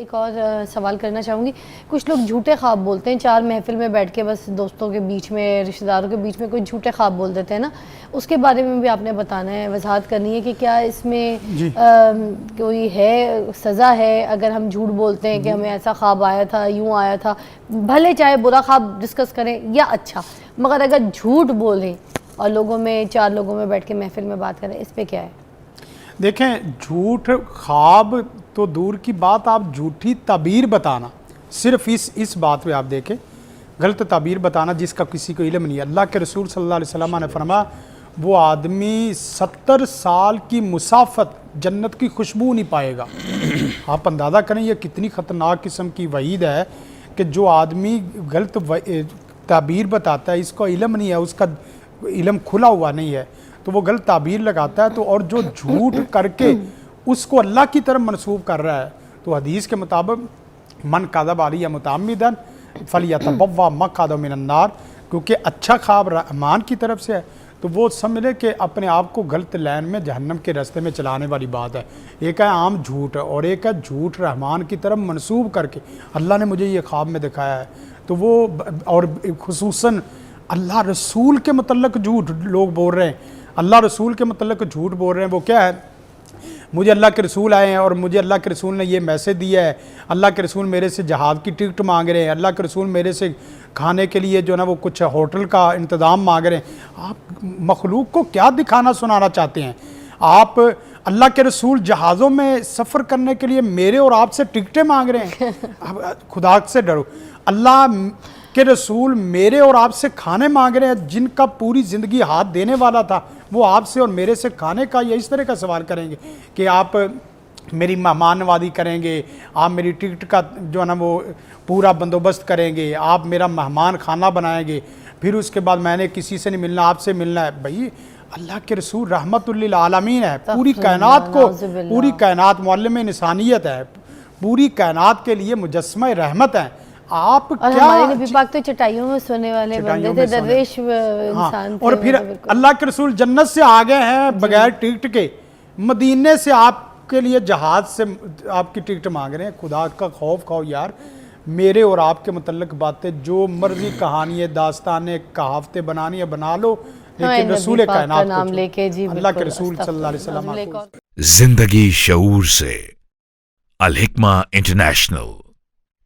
ایک اور سوال کرنا چاہوں گی. کچھ لوگ جھوٹے خواب بولتے ہیں, چار محفل میں بیٹھ کے بس دوستوں کے بیچ میں, رشتہ داروں کے بیچ میں کوئی جھوٹے خواب بول دیتے ہیں نا, اس کے بارے میں بھی آپ نے بتانا ہے, وضاحت کرنی ہے کہ کیا اس میں کوئی ہے, سزا ہے اگر ہم جھوٹ بولتے ہیں کہ ہمیں ایسا خواب آیا تھا, یوں آیا تھا, بھلے چاہے برا خواب ڈسکس کریں یا اچھا, مگر اگر جھوٹ بولیں اور لوگوں میں, چار لوگوں میں بیٹھ کے محفل میں بات کریں, اس پہ کیا ہے؟ دیکھیں, جھوٹ خواب تو دور کی بات, آپ جھوٹی تعبیر بتانا, صرف اس بات پہ آپ دیکھیں, غلط تعبیر بتانا جس کا کسی کو علم نہیں ہے. اللہ کے رسول صلی اللہ علیہ وسلم نے فرمایا وہ آدمی 70 سال کی مسافت جنت کی خوشبو نہیں پائے گا. آپ اندازہ کریں یہ کتنی خطرناک قسم کی وعید ہے کہ جو آدمی غلط تعبیر بتاتا ہے, اس کو علم نہیں ہے, اس کا علم کھلا ہوا نہیں ہے, تو وہ غلط تعبیر لگاتا ہے. تو اور جو جھوٹ کر کے اس کو اللہ کی طرف منسوب کر رہا ہے, تو حدیث کے مطابق من کذب علی متعمدا فلیتبوأ مقعدہ من النار, کیونکہ اچھا خواب رحمان کی طرف سے ہے تو وہ سمجھ لے کہ اپنے آپ کو غلط لین میں, جہنم کے راستے میں چلانے والی بات ہے. ایک ہے عام جھوٹ اور ایک ہے جھوٹ رحمان کی طرف منسوب کر کے اللہ نے مجھے یہ خواب میں دکھایا ہے, تو وہ, اور خصوصاً اللہ رسول کے متعلق جھوٹ لوگ بول رہے ہیں, اللہ رسول کے متعلق جھوٹ بول رہے ہیں. وہ کیا ہے, مجھے اللہ کے رسول آئے ہیں اور مجھے اللہ کے رسول نے یہ میسج دیا ہے, اللہ کے رسول میرے سے جہاد کی ٹکٹ مانگ رہے ہیں, اللہ کے رسول میرے سے کھانے کے لیے جو نا وہ کچھ ہوٹل کا انتظام مانگ رہے ہیں. آپ مخلوق کو کیا دکھانا سنانا چاہتے ہیں؟ آپ اللہ کے رسول جہازوں میں سفر کرنے کے لیے میرے اور آپ سے ٹکٹیں مانگ رہے ہیں. خدا سے ڈرو. اللہ کہ رسول میرے اور آپ سے کھانے مانگ رہے ہیں, جن کا پوری زندگی ہاتھ دینے والا تھا وہ آپ سے اور میرے سے کھانے کا یا اس طرح کا سوال کریں گے کہ آپ میری مہمان نوازی کریں گے, آپ میری ٹکٹ کا جو ہے نا وہ پورا بندوبست کریں گے, آپ میرا مہمان خانہ بنائیں گے, پھر اس کے بعد میں نے کسی سے نہیں ملنا, آپ سے ملنا ہے. بھائی اللہ کے رسول رحمت للعالمین ہے, پوری کائنات کو, پوری کائنات معلم انسانیت ہے, پوری کائنات کے لیے مجسمہ رحمت ہے. آپ اور کیا, ہمارے نبی پاک تو چٹائیوں میں سونے والے بندے تھے, درویش انسان تھے. اور پھر اللہ کے رسول جنت سے آگئے ہیں بغیر ٹکٹ کے, مدینے سے آپ کے لیے جہاز سے آپ کی ٹکٹ مانگ رہے ہیں. خدا کا خوف کھاؤ یار. میرے اور آپ کے متعلق باتیں جو مرضی کہانی داستانیں کہاوتیں بنانی ہے بنا لو, لیکن رسول کائنات نام لے کے, جی اللہ کے رسول صلی اللہ علیہ وسلم. زندگی شعور سے, الحکمہ انٹرنیشنل.